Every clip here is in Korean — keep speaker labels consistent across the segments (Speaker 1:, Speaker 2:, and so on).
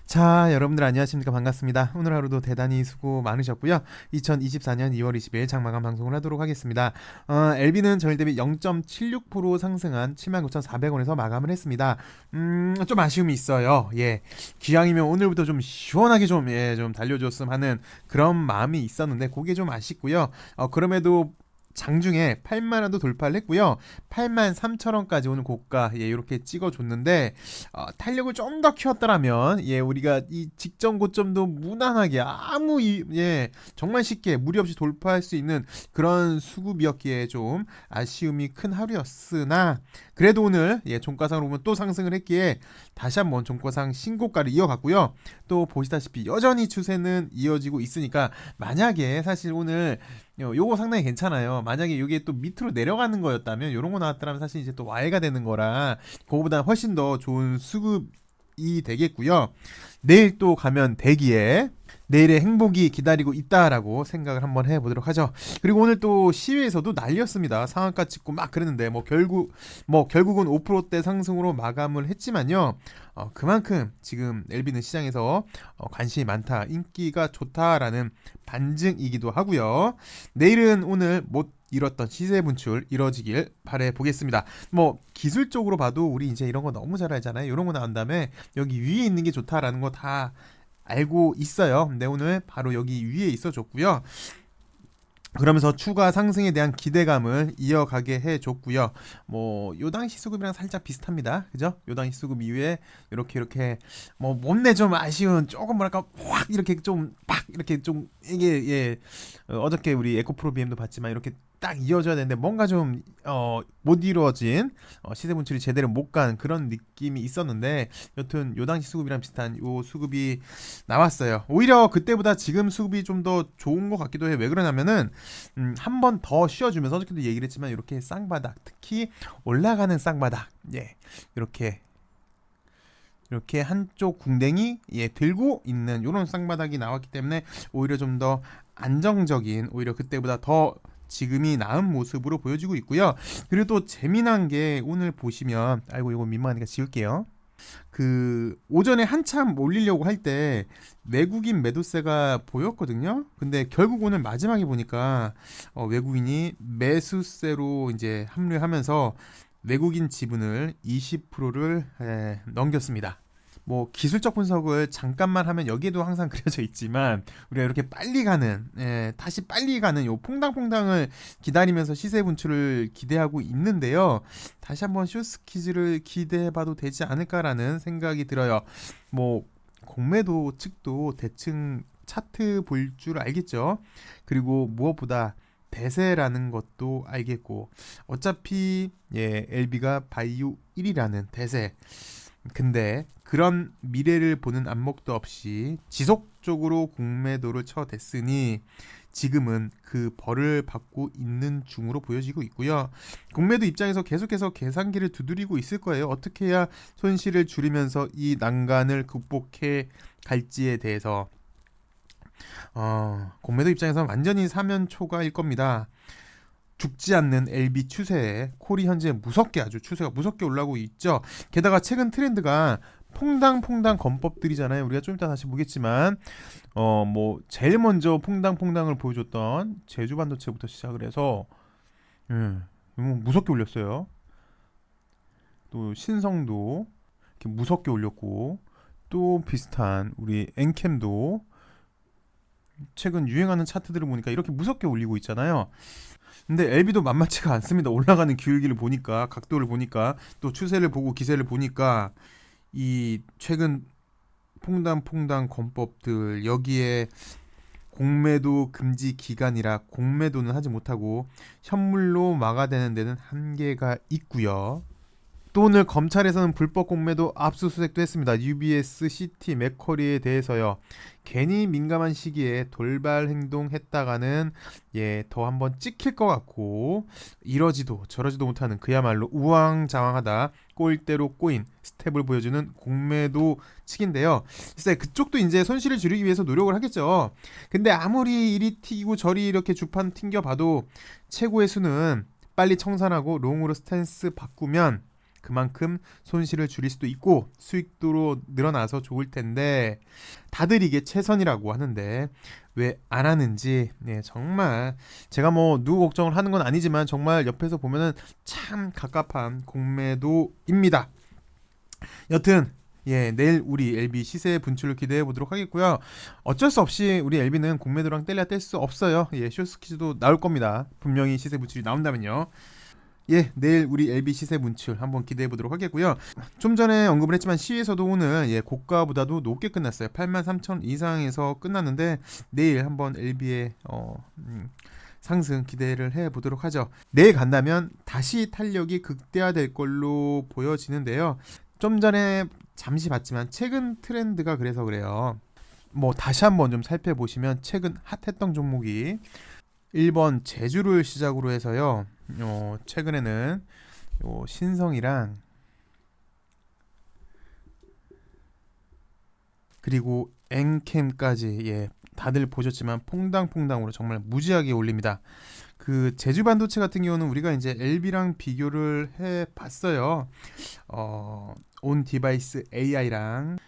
Speaker 1: 자, 여러분들 안녕하십니까? 반갑습니다. 오늘 하루도 대단히 수고 많으셨고요. 2024년 2월 20일 장마감 방송을 하도록 하겠습니다. LB는 전일 대비 0.76% 상승한 79,400원에서 마감을 했습니다. 좀 아쉬움이 있어요. 예. 기왕이면 오늘부터 좀 시원하게 좀 달려줬으면 하는 그런 마음이 있었는데 그게 좀 아쉽고요. 그럼에도 장중에 8만원도 돌파를 했고요. 8만 3천원까지 오는 고가 이렇게 찍어줬는데 탄력을 좀 더 키웠더라면 우리가 이 직전 고점도 무난하게 정말 쉽게 무리 없이 돌파할 수 있는 그런 수급이었기에 좀 아쉬움이 큰 하루였으나 그래도 오늘 종가상으로 보면 또 상승을 했기에 다시 한번 종가상 신고가를 이어갔고요. 또 보시다시피 여전히 추세는 이어지고 있으니까 만약에 사실 오늘 요거 상당히 괜찮아요. 만약에 이게 또 밑으로 내려가는 거였다면 요런 거 나왔더라면 사실 이제 또 와해가 되는 거라 그거보다 훨씬 더 좋은 수급이 되겠고요. 내일 또 가면 대기에 내일의 행복이 기다리고 있다라고 생각을 한번 해보도록 하죠. 그리고 오늘 또 시외에서도 난리였습니다. 상한가 찍고 막 그랬는데 결국은 5%대 상승으로 마감을 했지만요. 그만큼 지금 LB는 시장에서 관심이 많다, 인기가 좋다라는 반증이기도 하고요. 내일은 오늘 못 이뤘던 시세 분출 이뤄지길 바래 보겠습니다. 기술적으로 봐도 우리 이제 이런 거 너무 잘 알잖아요. 이런 거 나온 다음에 여기 위에 있는 게 좋다라는 거 다 알고 있어요. 근데 오늘 바로 여기 위에 있어줬고요. 그러면서 추가 상승에 대한 기대감을 이어가게 해줬고요. 요 당시 수급이랑 살짝 비슷합니다. 그죠? 요 당시 수급 이후에 이렇게 못내 좀 아쉬운 조금 뭐랄까 확 이렇게 좀 팍 이렇게 좀 이게 어저께 우리 에코프로 BM도 봤지만 이렇게 딱 이어져야 되는데 뭔가 좀 못 이루어진 시세 분출이 제대로 못 간 그런 느낌이 있었는데 여튼 요 당시 수급이랑 비슷한 요 수급이 나왔어요. 오히려 그때보다 지금 수급이 좀 더 좋은 것 같기도 해요. 왜 그러냐면은 한 번 더 쉬어주면서 어저께도 얘기를 했지만 이렇게 쌍바닥, 특히 올라가는 쌍바닥, 이렇게 한쪽 궁뎅이 들고 있는 이런 쌍바닥이 나왔기 때문에 오히려 좀 더 안정적인, 오히려 그때보다 더 지금이 나은 모습으로 보여지고 있고요. 그리고 또 재미난 게 오늘 보시면 이거 민망하니까 지울게요. 그 오전에 한참 올리려고 할 때 외국인 매도세가 보였거든요. 근데 결국 오늘 마지막에 보니까 외국인이 매수세로 이제 합류하면서 외국인 지분을 20%를 넘겼습니다. 기술적 분석을 잠깐만 하면 여기에도 항상 그려져 있지만 우리가 이렇게 다시 빨리 가는 요 퐁당퐁당을 기다리면서 시세 분출을 기대하고 있는데요. 다시 한번 쇼스키즈를 기대해봐도 되지 않을까라는 생각이 들어요. 공매도 측도 대충 차트 볼 줄 알겠죠. 그리고 무엇보다 대세라는 것도 알겠고 어차피 LB가 바이오 1이라는 대세, 근데 그런 미래를 보는 안목도 없이 지속적으로 공매도를 쳐댔으니 지금은 그 벌을 받고 있는 중으로 보여지고 있고요. 공매도 입장에서 계속해서 계산기를 두드리고 있을 거예요. 어떻게 해야 손실을 줄이면서 이 난간을 극복해 갈지에 대해서 공매도 입장에서는 완전히 사면초가일 겁니다. 죽지 않는 LB 추세에 콜이 현재 아주 추세가 무섭게 올라오고 있죠. 게다가 최근 트렌드가 퐁당퐁당 건법들이잖아요. 우리가 좀 이따 다시 보겠지만 제일 먼저 퐁당퐁당을 보여줬던 제주반도체부터 시작을 해서 무섭게 올렸어요. 또 신성도 이렇게 무섭게 올렸고 또 비슷한 우리 엔캠도 최근 유행하는 차트들을 보니까 이렇게 무섭게 올리고 있잖아요. 근데 LB도 만만치가 않습니다. 올라가는 기울기를 보니까, 각도를 보니까, 또 추세를 보고 기세를 보니까 이 최근 퐁당퐁당 권법들 여기에 공매도 금지 기간이라 공매도는 하지 못하고 현물로 막아대는 데는 한계가 있고요. 또 오늘 검찰에서는 불법 공매도 압수수색도 했습니다. UBS, CT, 맥쿼리에 대해서요. 괜히 민감한 시기에 돌발 행동했다가는 더 한번 찍힐 것 같고 이러지도 저러지도 못하는 그야말로 우왕좌왕하다 꼴대로 꼬인 스텝을 보여주는 공매도 측인데요. 글쎄 그쪽도 이제 손실을 줄이기 위해서 노력을 하겠죠. 근데 아무리 이리 튀기고 저리 이렇게 주판 튕겨봐도 최고의 수는 빨리 청산하고 롱으로 스탠스 바꾸면 그만큼 손실을 줄일 수도 있고 수익도 늘어나서 좋을 텐데 다들 이게 최선이라고 하는데 왜 안 하는지 정말 제가 뭐 누구 걱정을 하는 건 아니지만 정말 옆에서 보면은 참 갑갑한 공매도입니다. 여튼 내일 우리 LB 시세 분출을 기대해 보도록 하겠고요. 어쩔 수 없이 우리 LB는 공매도랑 뗄래야 뗄 수 없어요. 쇼스퀴즈도 나올 겁니다. 분명히 시세 분출이 나온다면요. 내일 우리 LB 시세 분출 한번 기대해 보도록 하겠고요. 좀 전에 언급을 했지만 시에서도 오늘 고가보다도 높게 끝났어요. 83,000 이상에서 끝났는데 내일 한번 LB의 상승 기대를 해 보도록 하죠. 내일 간다면 다시 탄력이 극대화될 걸로 보여지는데요. 좀 전에 잠시 봤지만 최근 트렌드가 그래서 그래요. 뭐 다시 한번 좀 살펴보시면 최근 핫했던 종목이 1번 제주를 시작으로 해서요. 최근에는 신성이랑 그리고 엔캠까지 다들 보셨지만 퐁당퐁당으로 정말 무지하게 올립니다. 그 제주 반도체 같은 경우는 우리가 이제 LB랑 비교를 해 봤어요. 온 디바이스 AI랑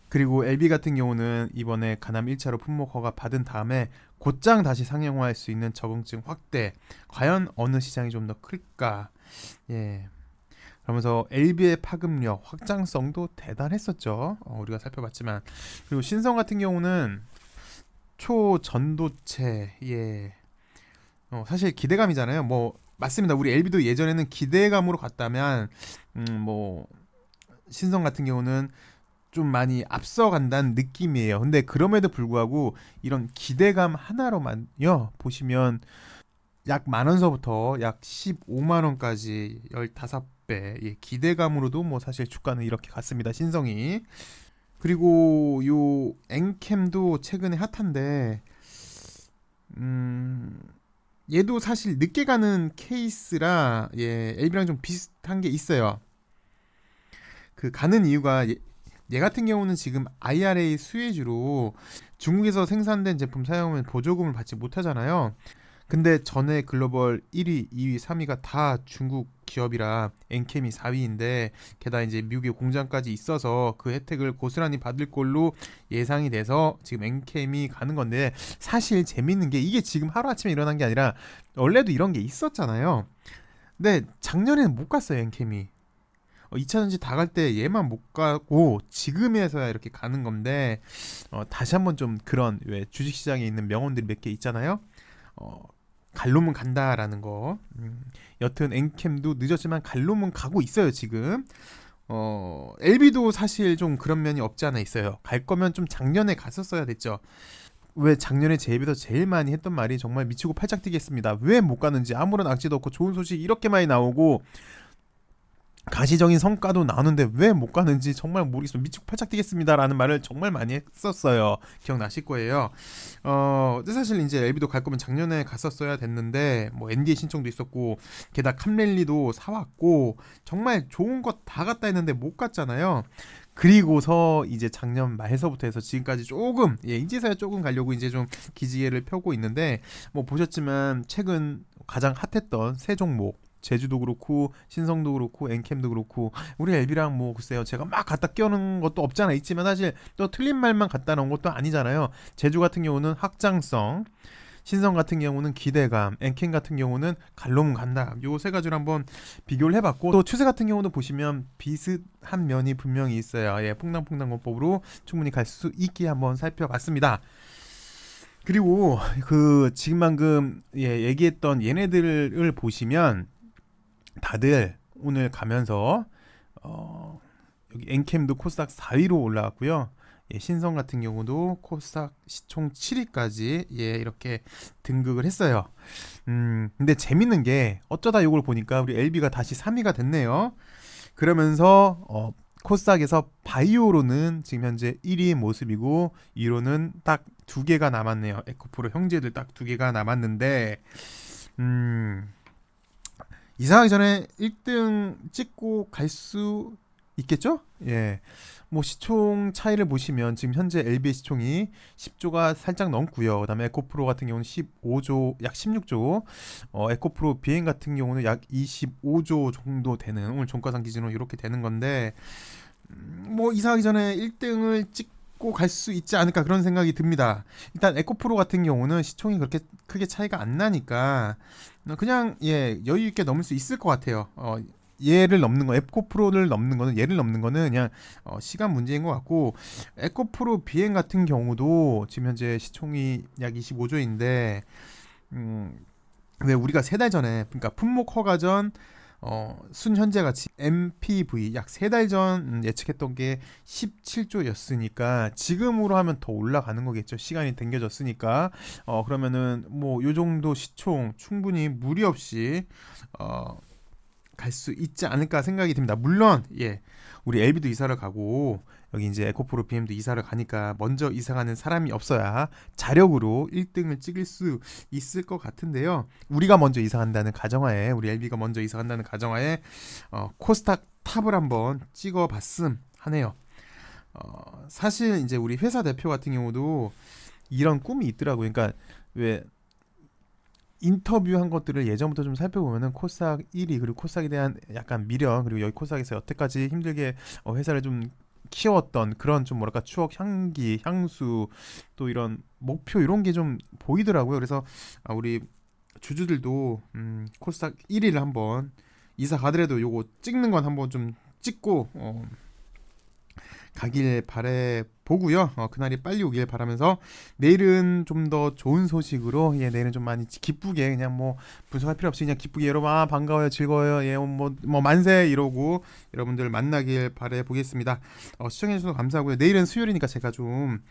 Speaker 1: 그리고 LB 같은 경우는 이번에 가남 1차로 품목 허가 받은 다음에 곧장 다시 상용화할 수 있는 적응증 확대. 과연 어느 시장이 좀 더 클까? 그러면서 LB의 파급력, 확장성도 대단했었죠. 우리가 살펴봤지만. 그리고 신성 같은 경우는 초전도체. 사실 기대감이잖아요. 뭐 맞습니다. 우리 LB도 예전에는 기대감으로 갔다면 뭐 신성 같은 경우는 좀 많이 앞서간다는 느낌이에요. 근데 그럼에도 불구하고 이런 기대감 하나로만요 보시면 약 만원서부터 약 15만원까지 15배 기대감으로도 뭐 사실 주가는 이렇게 갔습니다. 신성이. 그리고 요 엔캠도 최근에 핫한데 얘도 사실 늦게 가는 케이스라 LB랑 좀 비슷한 게 있어요. 그 가는 이유가 얘 같은 경우는 지금 IRA 수혜주로 중국에서 생산된 제품 사용하면 보조금을 받지 못하잖아요. 근데 전에 글로벌 1위, 2위, 3위가 다 중국 기업이라 엔캠이 4위인데 게다가 이제 미국에 공장까지 있어서 그 혜택을 고스란히 받을 걸로 예상이 돼서 지금 엔캠이 가는 건데 사실 재밌는 게 이게 지금 하루아침에 일어난 게 아니라 원래도 이런 게 있었잖아요. 근데 작년에는 못 갔어요, 엔캠이. 2차전지 다 갈 때 얘만 못 가고 지금에서야 이렇게 가는 건데 다시 한번 좀 그런 왜 주식시장에 있는 명언들이 몇 개 있잖아요. 갈 놈은 간다라는 거. 여튼 엔캠도 늦었지만 갈 놈은 가고 있어요 지금. LB도 사실 좀 그런 면이 없지 않아 있어요. 갈 거면 좀 작년에 갔었어야 됐죠. 왜 작년에 제입에서 제일 많이 했던 말이 정말 미치고 팔짝 뛰겠습니다. 왜 못 가는지 아무런 악재도 없고 좋은 소식 이렇게 많이 나오고 가시적인 성과도 나오는데 왜 못 가는지 정말 모르겠어요. 미치고 팔짝 뛰겠습니다라는 말을 정말 많이 했었어요. 기억나실 거예요. 근데 사실 이제 LB도 갈 거면 작년에 갔었어야 됐는데 뭐 NDA 신청도 있었고 게다가 캄랠리도 사왔고 정말 좋은 것 다 갔다 했는데 못 갔잖아요. 그리고서 이제 작년 말서부터 해서 지금까지 조금 이제서야 조금 가려고 이제 좀 기지개를 펴고 있는데 뭐 보셨지만 최근 가장 핫했던 세 종목 제주도 그렇고 신성도 그렇고 엔캠도 그렇고 우리 LB랑 뭐 글쎄요 제가 막 갖다 끼우는 것도 없지 않아 있지만 사실 또 틀린 말만 갖다 놓은 것도 아니잖아요. 제주 같은 경우는 확장성, 신성 같은 경우는 기대감, 엔캠 같은 경우는 갈 놈은 간다. 요 세 가지를 한번 비교를 해봤고 또 추세 같은 경우도 보시면 비슷한 면이 분명히 있어요. 퐁당퐁당 권법으로 충분히 갈 수 있게 한번 살펴봤습니다. 그리고 그 지금 방금 얘기했던 얘네들을 보시면 다들 오늘 가면서 여기 엔캠도 코스닥 4위로 올라왔고요. 신성 같은 경우도 코스닥 시총 7위까지 이렇게 등극을 했어요. 근데 재밌는 게 어쩌다 이걸 보니까 우리 LB가 다시 3위가 됐네요. 그러면서 코스닥에서 바이오로는 지금 현재 1위 모습이고 2위로는 딱 2개가 남았네요. 에코프로 형제들 딱 2개가 남았는데 이상하기 전에 1등 찍고 갈 수 있겠죠? 예. 뭐 시총 차이를 보시면 지금 현재 LB의 시총이 10조가 살짝 넘고요. 그다음에 에코프로 같은 경우는 15조, 약 16조. 에코프로 비행 같은 경우는 약 25조 정도 되는 오늘 종가상 기준으로 이렇게 되는 건데 뭐 이사하기 전에 1등을 찍고 갈 수 있지 않을까 그런 생각이 듭니다. 일단 에코프로 같은 경우는 시총이 그렇게 크게 차이가 안 나니까 그냥 예 여유 있게 넘을 수 있을 것 같아요. 얘를 넘는 거, 에코프로를 넘는 거는 얘를 넘는 거는 그냥 시간 문제인 것 같고 에코프로 비행 같은 경우도 지금 현재 시총이 약 25조인데 왜 우리가 3달 전에 그러니까 품목 허가 전 순현재 가치 MPV 약 3달 전 예측했던 게 17조였으니까 지금으로 하면 더 올라가는 거겠죠. 시간이 당겨졌으니까 그러면은 뭐 요 정도 시총 충분히 무리 없이 갈 수 있지 않을까 생각이 듭니다. 물론 예 우리 LB도 이사를 가고 여기 이제 에코프로 BM도 이사를 가니까 먼저 이사 가는 사람이 없어야 자력으로 1등을 찍을 수 있을 것 같은데요. 우리가 먼저 이사 간다는 가정하에 우리 LB가 먼저 이사 간다는 가정하에 코스닥 탑을 한번 찍어봤음 하네요. 사실 이제 우리 회사 대표 같은 경우도 이런 꿈이 있더라고요. 그러니까 왜 인터뷰한 것들을 예전부터 좀 살펴보면은 코스닥 1위 그리고 코스닥에 대한 약간 미련 그리고 여기 코스닥에서 여태까지 힘들게 회사를 좀 키웠던 그런 좀 뭐랄까 추억 향기 향수 또 이런 목표 이런 게 좀 보이더라고요. 그래서 우리 주주들도 코스닥 1위를 한번 이사 가더라도 요거 찍는 건 한번 좀 찍고 가길 바래 보고요. 그날이 빨리 오길 바라면서 내일은 좀 더 좋은 소식으로 예 내일은 좀 많이 기쁘게 그냥 뭐 분석할 필요 없이 그냥 기쁘게 여러분 반가워요 즐거워요 뭐 만세 이러고 여러분들 만나길 바래 보겠습니다. 시청해 주셔서 감사하고요. 내일은 수요일이니까 제가 좀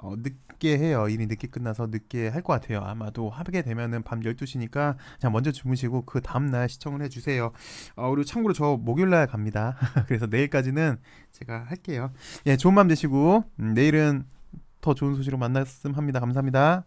Speaker 1: 늦게 해요. 일이 늦게 끝나서 늦게 할 것 같아요. 아마도 하게 되면은 밤 12시니까 그냥 먼저 주무시고 그 다음날 시청을 해주세요. 그리고 참고로 저 목요일날 갑니다. 그래서 내일까지는 제가 할게요. 예, 좋은 밤 되시고 내일은 더 좋은 소식으로 만났음 합니다. 감사합니다.